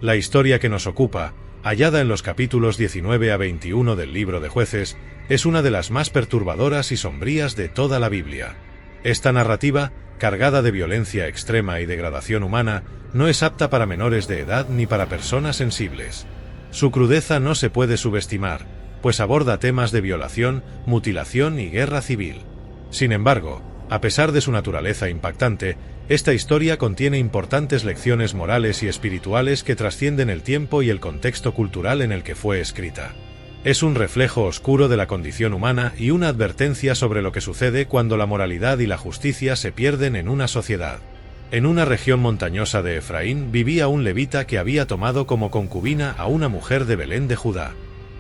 La historia que nos ocupa, hallada en los capítulos 19 a 21 del libro de Jueces, es una de las más perturbadoras y sombrías de toda la Biblia. Esta narrativa, cargada de violencia extrema y degradación humana, no es apta para menores de edad ni para personas sensibles. Su crudeza no se puede subestimar, pues aborda temas de violación, mutilación y guerra civil. Sin embargo, a pesar de su naturaleza impactante, esta historia contiene importantes lecciones morales y espirituales que trascienden el tiempo y el contexto cultural en el que fue escrita. Es un reflejo oscuro de la condición humana y una advertencia sobre lo que sucede cuando la moralidad y la justicia se pierden en una sociedad. En una región montañosa de Efraín vivía un levita que había tomado como concubina a una mujer de Belén de Judá.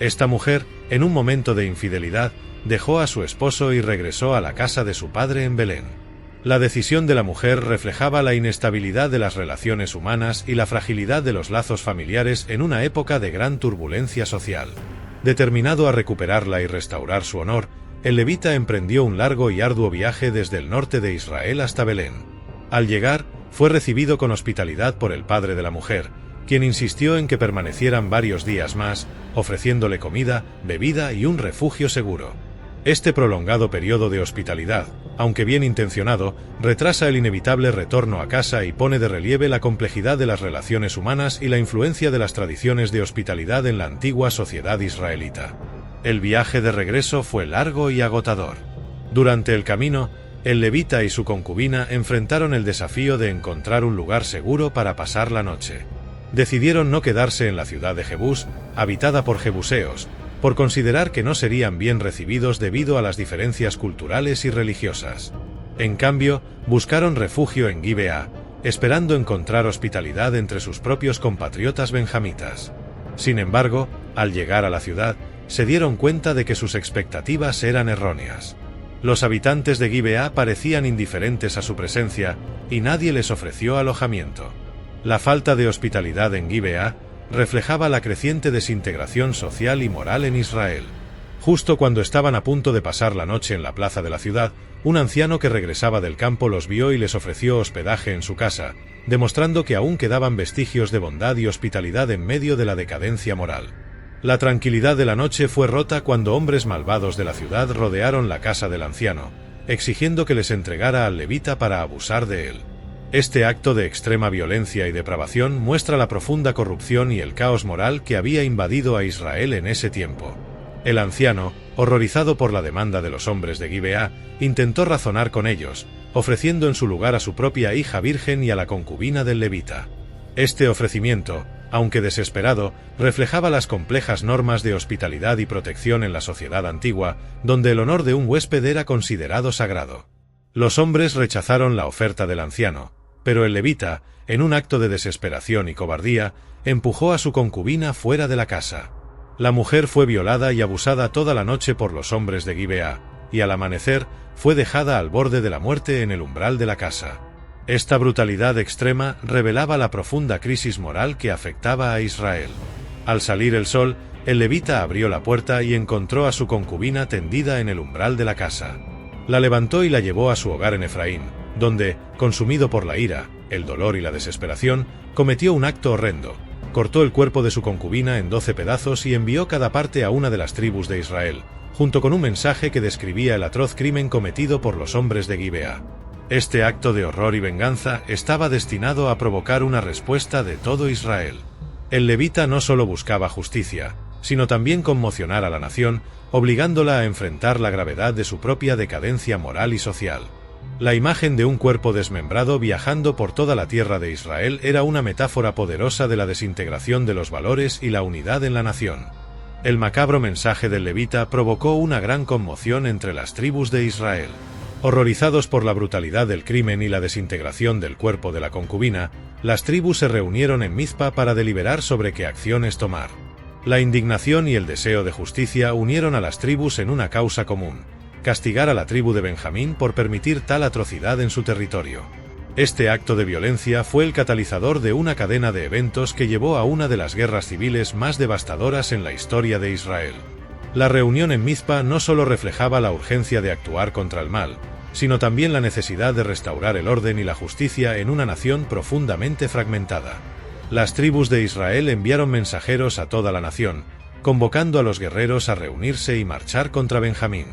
Esta mujer, en un momento de infidelidad, dejó a su esposo y regresó a la casa de su padre en Belén. La decisión de la mujer reflejaba la inestabilidad de las relaciones humanas y la fragilidad de los lazos familiares en una época de gran turbulencia social. Determinado a recuperarla y restaurar su honor, el levita emprendió un largo y arduo viaje desde el norte de Israel hasta Belén. Al llegar, fue recibido con hospitalidad por el padre de la mujer, quien insistió en que permanecieran varios días más, ofreciéndole comida, bebida y un refugio seguro. Este prolongado periodo de hospitalidad, aunque bien intencionado, retrasa el inevitable retorno a casa y pone de relieve la complejidad de las relaciones humanas y la influencia de las tradiciones de hospitalidad en la antigua sociedad israelita. El viaje de regreso fue largo y agotador. Durante el camino, el levita y su concubina enfrentaron el desafío de encontrar un lugar seguro para pasar la noche. Decidieron no quedarse en la ciudad de Jebús, habitada por jebuseos, por considerar que no serían bien recibidos debido a las diferencias culturales y religiosas. En cambio, buscaron refugio en Gibeá, esperando encontrar hospitalidad entre sus propios compatriotas benjamitas. Sin embargo, al llegar a la ciudad, se dieron cuenta de que sus expectativas eran erróneas. Los habitantes de Gibeá parecían indiferentes a su presencia, y nadie les ofreció alojamiento. La falta de hospitalidad en Gibeá reflejaba la creciente desintegración social y moral en Israel. Justo cuando estaban a punto de pasar la noche en la plaza de la ciudad, un anciano que regresaba del campo los vio y les ofreció hospedaje en su casa, demostrando que aún quedaban vestigios de bondad y hospitalidad en medio de la decadencia moral. La tranquilidad de la noche fue rota cuando hombres malvados de la ciudad rodearon la casa del anciano, exigiendo que les entregara al levita para abusar de él. Este acto de extrema violencia y depravación muestra la profunda corrupción y el caos moral que había invadido a Israel en ese tiempo. El anciano, horrorizado por la demanda de los hombres de Gibeá, intentó razonar con ellos, ofreciendo en su lugar a su propia hija virgen y a la concubina del levita. Este ofrecimiento, aunque desesperado, reflejaba las complejas normas de hospitalidad y protección en la sociedad antigua, donde el honor de un huésped era considerado sagrado. Los hombres rechazaron la oferta del anciano, pero el levita, en un acto de desesperación y cobardía, empujó a su concubina fuera de la casa. La mujer fue violada y abusada toda la noche por los hombres de Gibeá, y al amanecer fue dejada al borde de la muerte en el umbral de la casa. Esta brutalidad extrema revelaba la profunda crisis moral que afectaba a Israel. Al salir el sol, el levita abrió la puerta y encontró a su concubina tendida en el umbral de la casa. La levantó y la llevó a su hogar en Efraín, donde, consumido por la ira, el dolor y la desesperación, cometió un acto horrendo. Cortó el cuerpo de su concubina en 12 pedazos y envió cada parte a una de las tribus de Israel, junto con un mensaje que describía el atroz crimen cometido por los hombres de Gibeá. Este acto de horror y venganza estaba destinado a provocar una respuesta de todo Israel. El levita no solo buscaba justicia, sino también conmocionar a la nación, obligándola a enfrentar la gravedad de su propia decadencia moral y social. La imagen de un cuerpo desmembrado viajando por toda la tierra de Israel era una metáfora poderosa de la desintegración de los valores y la unidad en la nación. El macabro mensaje del levita provocó una gran conmoción entre las tribus de Israel. Horrorizados por la brutalidad del crimen y la desintegración del cuerpo de la concubina, las tribus se reunieron en Mizpa para deliberar sobre qué acciones tomar. La indignación y el deseo de justicia unieron a las tribus en una causa común: castigar a la tribu de Benjamín por permitir tal atrocidad en su territorio. Este acto de violencia fue el catalizador de una cadena de eventos que llevó a una de las guerras civiles más devastadoras en la historia de Israel. La reunión en Mizpa no solo reflejaba la urgencia de actuar contra el mal, sino también la necesidad de restaurar el orden y la justicia en una nación profundamente fragmentada. Las tribus de Israel enviaron mensajeros a toda la nación, convocando a los guerreros a reunirse y marchar contra Benjamín.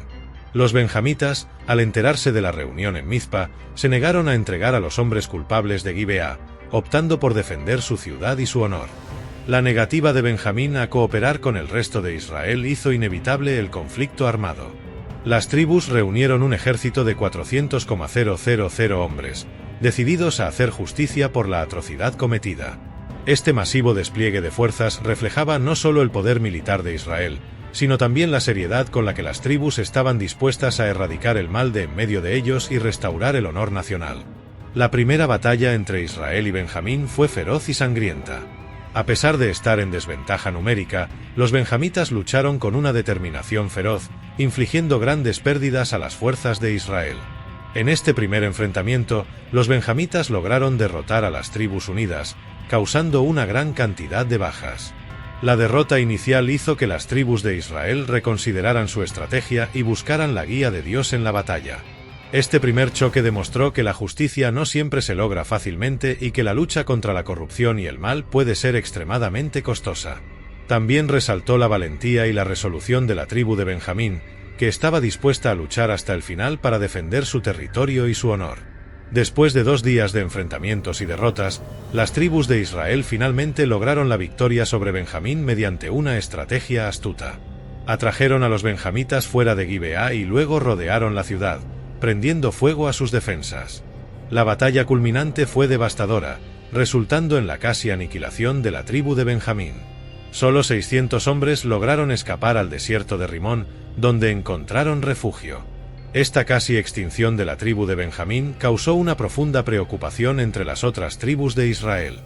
Los benjamitas, al enterarse de la reunión en Mizpa, se negaron a entregar a los hombres culpables de Gibeá, optando por defender su ciudad y su honor. La negativa de Benjamín a cooperar con el resto de Israel hizo inevitable el conflicto armado. Las tribus reunieron un ejército de 400,000 hombres, decididos a hacer justicia por la atrocidad cometida. Este masivo despliegue de fuerzas reflejaba no solo el poder militar de Israel, sino también la seriedad con la que las tribus estaban dispuestas a erradicar el mal de en medio de ellos y restaurar el honor nacional. La primera batalla entre Israel y Benjamín fue feroz y sangrienta. A pesar de estar en desventaja numérica, los benjamitas lucharon con una determinación feroz, infligiendo grandes pérdidas a las fuerzas de Israel. En este primer enfrentamiento, los benjamitas lograron derrotar a las tribus unidas, causando una gran cantidad de bajas. La derrota inicial hizo que las tribus de Israel reconsideraran su estrategia y buscaran la guía de Dios en la batalla. Este primer choque demostró que la justicia no siempre se logra fácilmente y que la lucha contra la corrupción y el mal puede ser extremadamente costosa. También resaltó la valentía y la resolución de la tribu de Benjamín, que estaba dispuesta a luchar hasta el final para defender su territorio y su honor. Después de 2 días de enfrentamientos y derrotas, las tribus de Israel finalmente lograron la victoria sobre Benjamín mediante una estrategia astuta. Atrajeron a los benjamitas fuera de Gibeá y luego rodearon la ciudad, prendiendo fuego a sus defensas. La batalla culminante fue devastadora, resultando en la casi aniquilación de la tribu de Benjamín. Solo 600 hombres lograron escapar al desierto de Rimón, donde encontraron refugio. Esta casi extinción de la tribu de Benjamín causó una profunda preocupación entre las otras tribus de Israel.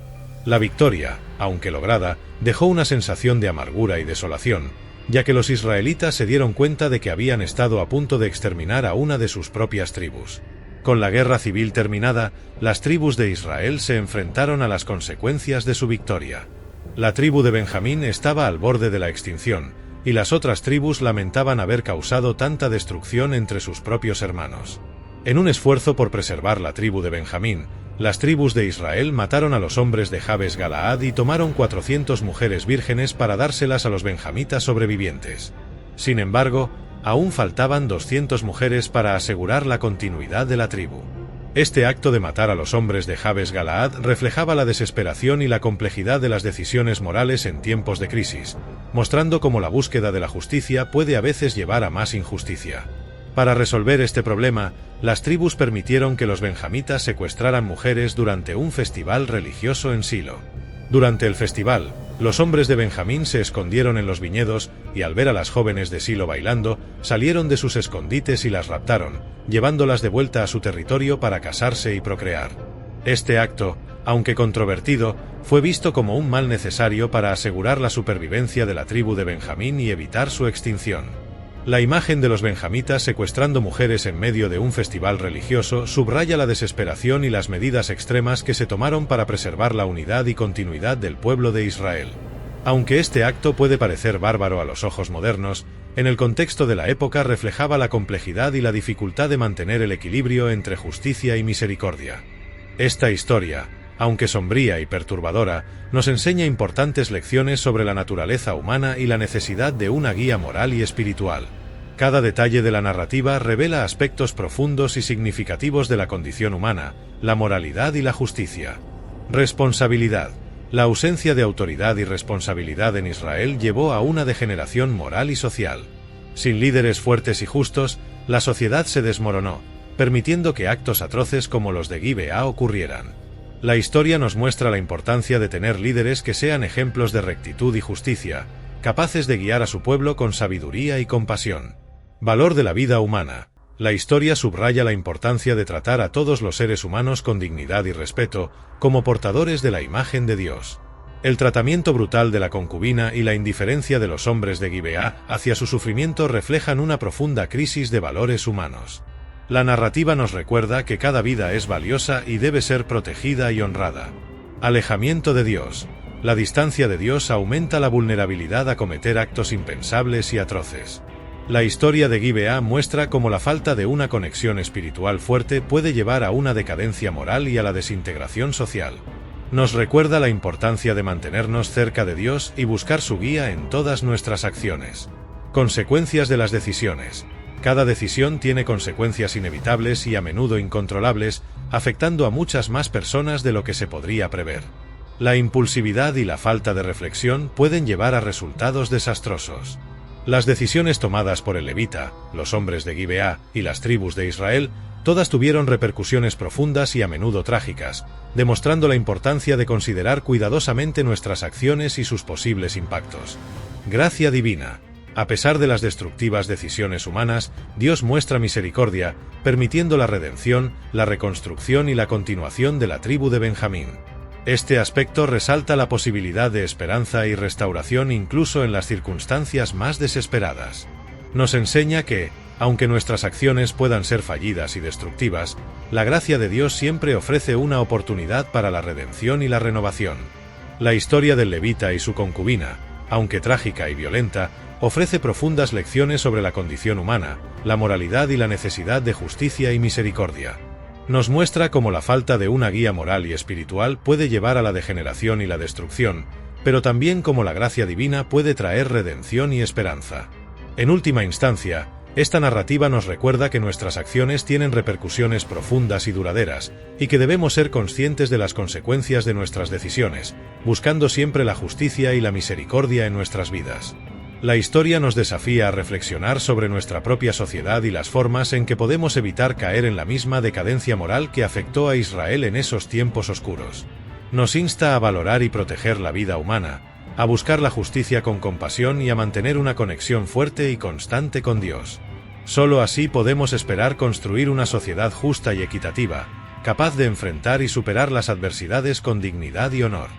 La victoria, aunque lograda, dejó una sensación de amargura y desolación, ya que los israelitas se dieron cuenta de que habían estado a punto de exterminar a una de sus propias tribus. Con la guerra civil terminada, las tribus de Israel se enfrentaron a las consecuencias de su victoria. La tribu de Benjamín estaba al borde de la extinción, y las otras tribus lamentaban haber causado tanta destrucción entre sus propios hermanos. En un esfuerzo por preservar la tribu de Benjamín, las tribus de Israel mataron a los hombres de Jabes Galaad y tomaron 400 mujeres vírgenes para dárselas a los benjamitas sobrevivientes. Sin embargo, aún faltaban 200 mujeres para asegurar la continuidad de la tribu. Este acto de matar a los hombres de Jabes Galaad reflejaba la desesperación y la complejidad de las decisiones morales en tiempos de crisis, mostrando cómo la búsqueda de la justicia puede a veces llevar a más injusticia. Para resolver este problema, las tribus permitieron que los benjamitas secuestraran mujeres durante un festival religioso en Silo. Durante el festival, los hombres de Benjamín se escondieron en los viñedos y al ver a las jóvenes de Silo bailando, salieron de sus escondites y las raptaron, llevándolas de vuelta a su territorio para casarse y procrear. Este acto, aunque controvertido, fue visto como un mal necesario para asegurar la supervivencia de la tribu de Benjamín y evitar su extinción. La imagen de los benjamitas secuestrando mujeres en medio de un festival religioso subraya la desesperación y las medidas extremas que se tomaron para preservar la unidad y continuidad del pueblo de Israel. Aunque este acto puede parecer bárbaro a los ojos modernos, en el contexto de la época reflejaba la complejidad y la dificultad de mantener el equilibrio entre justicia y misericordia. Esta historia, aunque sombría y perturbadora, nos enseña importantes lecciones sobre la naturaleza humana y la necesidad de una guía moral y espiritual. Cada detalle de la narrativa revela aspectos profundos y significativos de la condición humana, la moralidad y la justicia. Responsabilidad. La ausencia de autoridad y responsabilidad en Israel llevó a una degeneración moral y social. Sin líderes fuertes y justos, la sociedad se desmoronó, permitiendo que actos atroces como los de Gibeá ocurrieran. La historia nos muestra la importancia de tener líderes que sean ejemplos de rectitud y justicia, capaces de guiar a su pueblo con sabiduría y compasión. Valor de la vida humana. La historia subraya la importancia de tratar a todos los seres humanos con dignidad y respeto, como portadores de la imagen de Dios. El tratamiento brutal de la concubina y la indiferencia de los hombres de Gibeá hacia su sufrimiento reflejan una profunda crisis de valores humanos. La narrativa nos recuerda que cada vida es valiosa y debe ser protegida y honrada. Alejamiento de Dios. La distancia de Dios aumenta la vulnerabilidad a cometer actos impensables y atroces. La historia de Gibeá muestra cómo la falta de una conexión espiritual fuerte puede llevar a una decadencia moral y a la desintegración social. Nos recuerda la importancia de mantenernos cerca de Dios y buscar su guía en todas nuestras acciones. Consecuencias de las decisiones. Cada decisión tiene consecuencias inevitables y a menudo incontrolables, afectando a muchas más personas de lo que se podría prever. La impulsividad y la falta de reflexión pueden llevar a resultados desastrosos. Las decisiones tomadas por el levita, los hombres de Gibeá y las tribus de Israel, todas tuvieron repercusiones profundas y a menudo trágicas, demostrando la importancia de considerar cuidadosamente nuestras acciones y sus posibles impactos. Gracia divina. A pesar de las destructivas decisiones humanas, Dios muestra misericordia, permitiendo la redención, la reconstrucción y la continuación de la tribu de Benjamín. Este aspecto resalta la posibilidad de esperanza y restauración incluso en las circunstancias más desesperadas. Nos enseña que, aunque nuestras acciones puedan ser fallidas y destructivas, la gracia de Dios siempre ofrece una oportunidad para la redención y la renovación. La historia del levita y su concubina, aunque trágica y violenta, ofrece profundas lecciones sobre la condición humana, la moralidad y la necesidad de justicia y misericordia. Nos muestra cómo la falta de una guía moral y espiritual puede llevar a la degeneración y la destrucción, pero también cómo la gracia divina puede traer redención y esperanza. En última instancia, esta narrativa nos recuerda que nuestras acciones tienen repercusiones profundas y duraderas, y que debemos ser conscientes de las consecuencias de nuestras decisiones, buscando siempre la justicia y la misericordia en nuestras vidas. La historia nos desafía a reflexionar sobre nuestra propia sociedad y las formas en que podemos evitar caer en la misma decadencia moral que afectó a Israel en esos tiempos oscuros. Nos insta a valorar y proteger la vida humana, a buscar la justicia con compasión y a mantener una conexión fuerte y constante con Dios. Solo así podemos esperar construir una sociedad justa y equitativa, capaz de enfrentar y superar las adversidades con dignidad y honor.